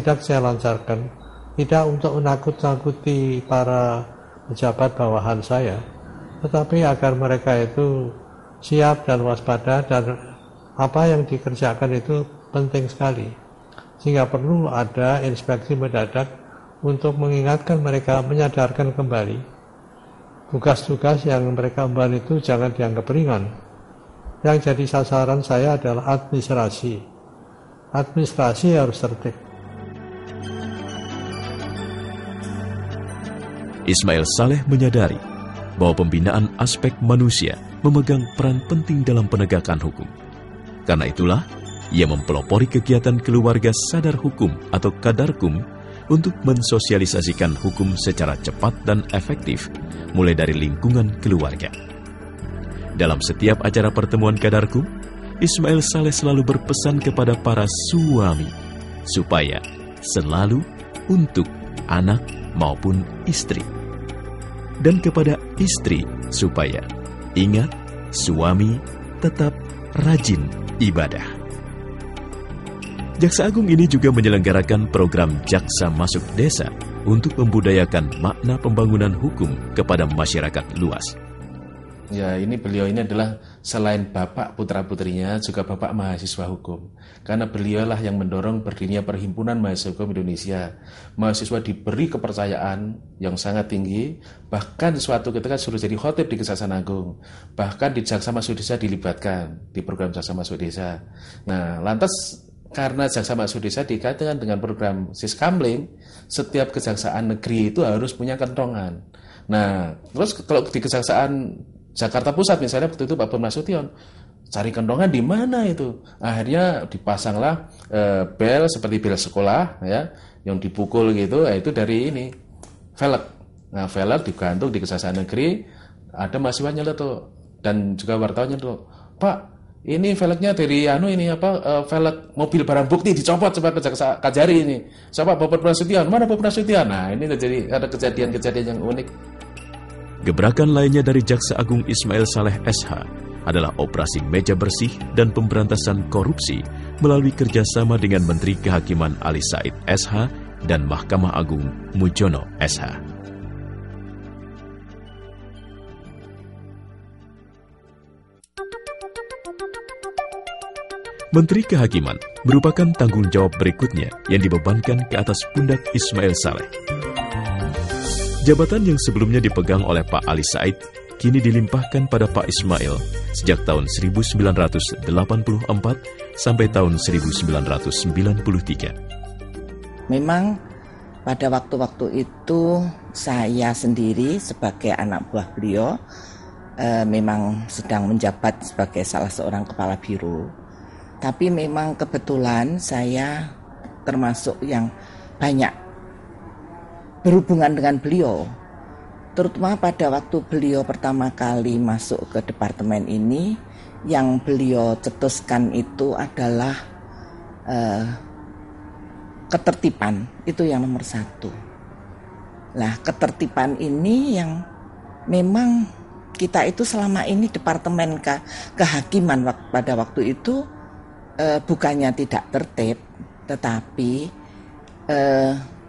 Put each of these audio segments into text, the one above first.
tidak saya lancarkan, tidak untuk menakut-nakuti para pejabat bawahan saya, tetapi agar mereka itu siap dan waspada, dan apa yang dikerjakan itu penting sekali, sehingga perlu ada inspeksi mendadak untuk mengingatkan mereka, menyadarkan kembali tugas-tugas yang mereka emban itu jangan dianggap ringan. Yang jadi sasaran saya adalah administrasi. Administrasi harus tertib. Ismail Saleh menyadari bahwa pembinaan aspek manusia memegang peran penting dalam penegakan hukum. Karena itulah, ia mempelopori kegiatan keluarga sadar hukum atau Kadarkum untuk mensosialisasikan hukum secara cepat dan efektif, mulai dari lingkungan keluarga. Dalam setiap acara pertemuan Kadarkum, Ismail Saleh selalu berpesan kepada para suami supaya selalu untuk anak maupun istri. Dan kepada istri supaya ingat suami tetap rajin ibadah. Jaksa Agung ini juga menyelenggarakan program Jaksa Masuk Desa untuk membudayakan makna pembangunan hukum kepada masyarakat luas. Ya, beliau ini adalah selain bapak putra-putrinya, juga bapak mahasiswa hukum. Karena beliaulah yang mendorong berdirinya Perhimpunan Mahasiswa Hukum Indonesia. Mahasiswa diberi kepercayaan yang sangat tinggi, bahkan suatu ketika suruh jadi khotib di Kejaksaan Agung. Bahkan di Jaksa Masuk Desa dilibatkan di program Jaksa Masuk Desa. Nah, lantas karena Jaksa Masuk Desa dikaitkan dengan program Siskamling, setiap kejaksaan negeri itu harus punya kentongan. Nah, terus kalau di Kejaksaan Jakarta Pusat misalnya waktu itu Pak Bambang Nasution, cari kentongan di mana itu? Akhirnya dipasanglah bel seperti bel sekolah ya, yang dipukul gitu, itu dari ini velg. Nah, velg digantung di Kejaksaan Negeri, ada mahasiswanya tuh, dan juga wartawannya tuh, Pak, ini velgnya dari velg mobil barang bukti dicopot coba Kejaksaan Kajari ini. Siapa Bapak Nasution? Mana Bapak Nasution? Nah, ini terjadi ada kejadian-kejadian yang unik. Gebrakan lainnya dari Jaksa Agung Ismail Saleh SH adalah operasi meja bersih dan pemberantasan korupsi melalui kerjasama dengan Menteri Kehakiman Ali Said SH dan Mahkamah Agung Mujono SH. Menteri Kehakiman merupakan tanggung jawab berikutnya yang dibebankan ke atas pundak Ismail Saleh. Jabatan yang sebelumnya dipegang oleh Pak Ali Said kini dilimpahkan pada Pak Ismail sejak tahun 1984 sampai tahun 1993. Memang pada waktu-waktu itu saya sendiri sebagai anak buah beliau memang sedang menjabat sebagai salah seorang kepala biro. Tapi memang kebetulan saya termasuk yang banyak berhubungan dengan beliau. Terutama pada waktu beliau pertama kali masuk ke departemen ini, yang beliau cetuskan itu adalah ketertiban, itu yang nomor satu. Nah, ketertiban ini yang memang kita itu selama ini departemen kehakiman pada waktu itu bukannya tidak tertib, tetapi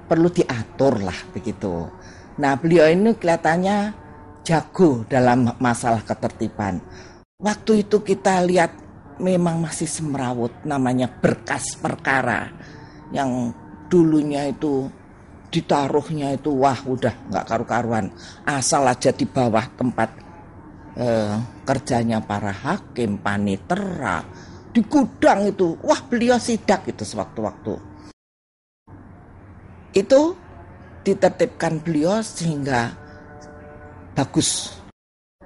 perlu diatur lah begitu. Nah, beliau ini kelihatannya jago dalam masalah ketertiban. Waktu itu kita lihat memang masih semrawut, namanya berkas perkara yang dulunya itu ditaruhnya itu wah udah nggak karu-karuan, asal aja di bawah tempat kerjanya para hakim, panitera, di gudang itu, wah beliau sidak itu sewaktu-waktu. Itu ditertibkan beliau sehingga bagus.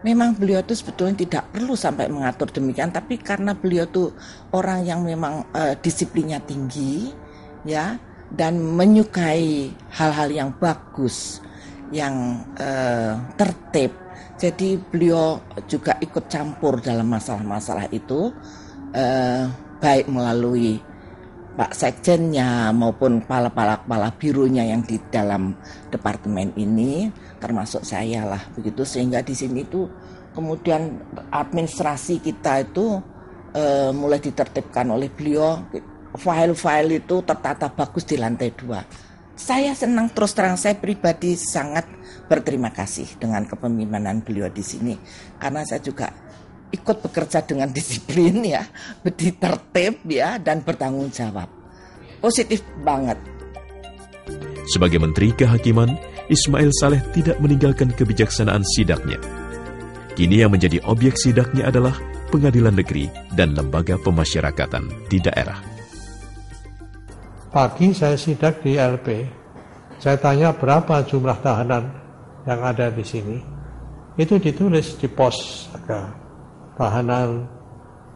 Memang beliau itu sebetulnya tidak perlu sampai mengatur demikian, tapi karena beliau itu orang yang memang disiplinnya tinggi, ya, dan menyukai hal-hal yang bagus, yang tertib. Jadi beliau juga ikut campur dalam masalah-masalah itu. Baik melalui Pak Sekjennya maupun kepala-kepala bironya yang di dalam departemen ini, termasuk saya lah begitu, sehingga di sini tuh kemudian administrasi kita itu mulai ditertibkan oleh beliau. file-file itu tertata bagus di lantai 2. Saya senang, terus terang saya pribadi sangat berterima kasih dengan kepemimpinan beliau di sini. Karena saya juga ikut bekerja dengan disiplin ya, tertib ya, dan bertanggung jawab. Positif banget. Sebagai Menteri Kehakiman, Ismail Saleh tidak meninggalkan kebijaksanaan sidaknya. Kini yang menjadi objek sidaknya adalah pengadilan negeri dan lembaga pemasyarakatan di daerah. Pagi saya sidak di LP, saya tanya berapa jumlah tahanan yang ada di sini. Itu ditulis di pos, ada tahanan,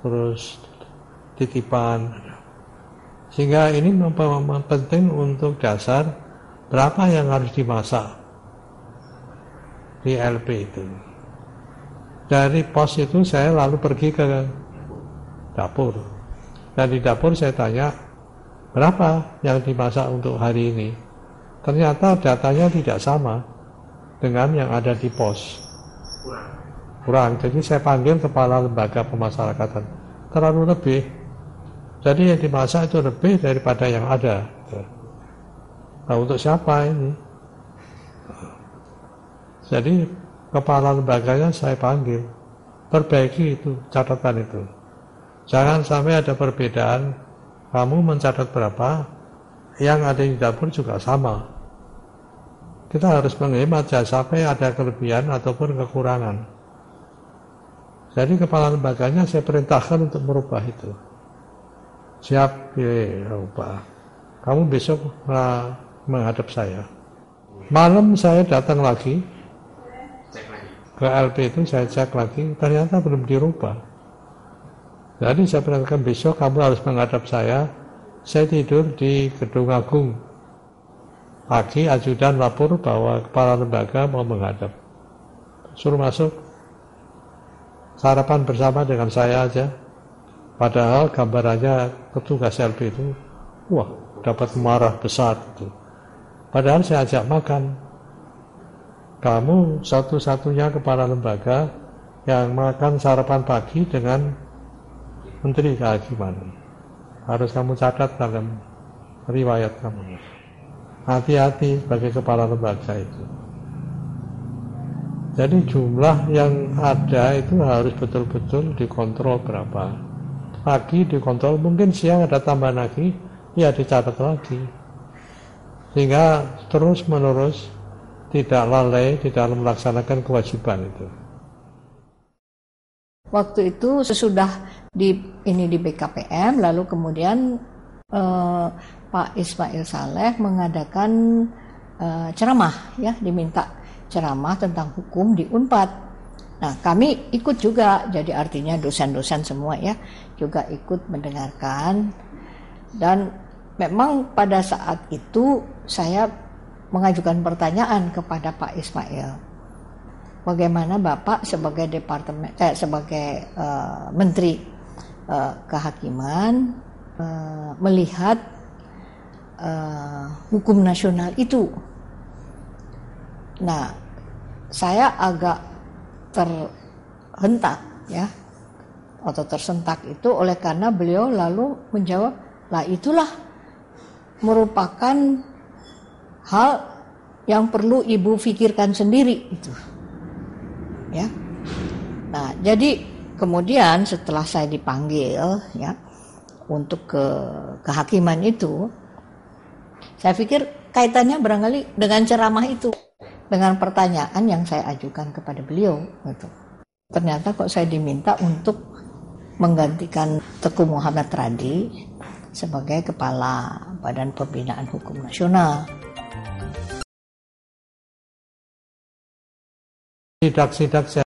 terus titipan. Sehingga ini penting untuk dasar berapa yang harus dimasak di LP itu. Dari pos itu saya lalu pergi ke dapur. Dan di dapur saya tanya, berapa yang dimasak untuk hari ini? Ternyata datanya tidak sama dengan yang ada di pos. Kurang. Jadi saya panggil kepala lembaga pemasyarakatan. Terlalu lebih. Jadi yang dimasak itu lebih daripada yang ada. Nah, untuk siapa ini? Jadi kepala lembaganya saya panggil. Perbaiki itu, catatan itu. Jangan sampai ada perbedaan. Kamu mencatat berapa, yang ada di dapur juga sama. Kita harus menghemat, jangan sampai ada kelebihan ataupun kekurangan. Jadi kepala lembaganya saya perintahkan untuk merubah itu. Siap, rubah. Kamu besok menghadap saya. Malam saya datang lagi ke LP itu, saya cek lagi, ternyata belum dirubah. Jadi saya perintahkan besok kamu harus menghadap saya. Saya tidur di Gedung Agung. Pagi ajudan lapor bahwa kepala lembaga mau menghadap. Suruh masuk. Sarapan bersama dengan saya aja. Padahal gambarannya petugas LP itu, wah, dapat marah besar itu. Padahal saya ajak makan. Kamu satu-satunya kepala lembaga yang makan sarapan pagi dengan Menteri Kehakiman. Harus kamu catat dalam riwayat kamu. Hati-hati sebagai kepala lembaga itu. Jadi jumlah yang ada itu harus betul-betul dikontrol berapa. Pagi dikontrol, mungkin siang ada tambahan lagi, ya dicatat lagi. Sehingga terus-menerus tidak lalai di dalam melaksanakan kewajiban itu. Waktu itu sesudah di BKPM, lalu kemudian Pak Ismail Saleh mengadakan ceramah, ya, diminta ceramah tentang hukum di Unpad. Nah, kami ikut juga, jadi artinya dosen-dosen semua ya juga ikut mendengarkan. Dan memang pada saat itu saya mengajukan pertanyaan kepada Pak Ismail. Bagaimana Bapak sebagai Menteri Kehakiman melihat hukum nasional itu? Nah, saya agak terhentak ya, atau tersentak itu oleh karena beliau lalu menjawab, lah itulah merupakan hal yang perlu Ibu pikirkan sendiri itu. Ya. Nah, jadi kemudian setelah saya dipanggil ya untuk ke kehakiman itu, saya pikir kaitannya barangkali dengan ceramah itu, dengan pertanyaan yang saya ajukan kepada beliau gitu. Ternyata kok saya diminta untuk menggantikan Teguh Muhammad Radi sebagai Kepala Badan Pembinaan Hukum Nasional. Sidak-sidak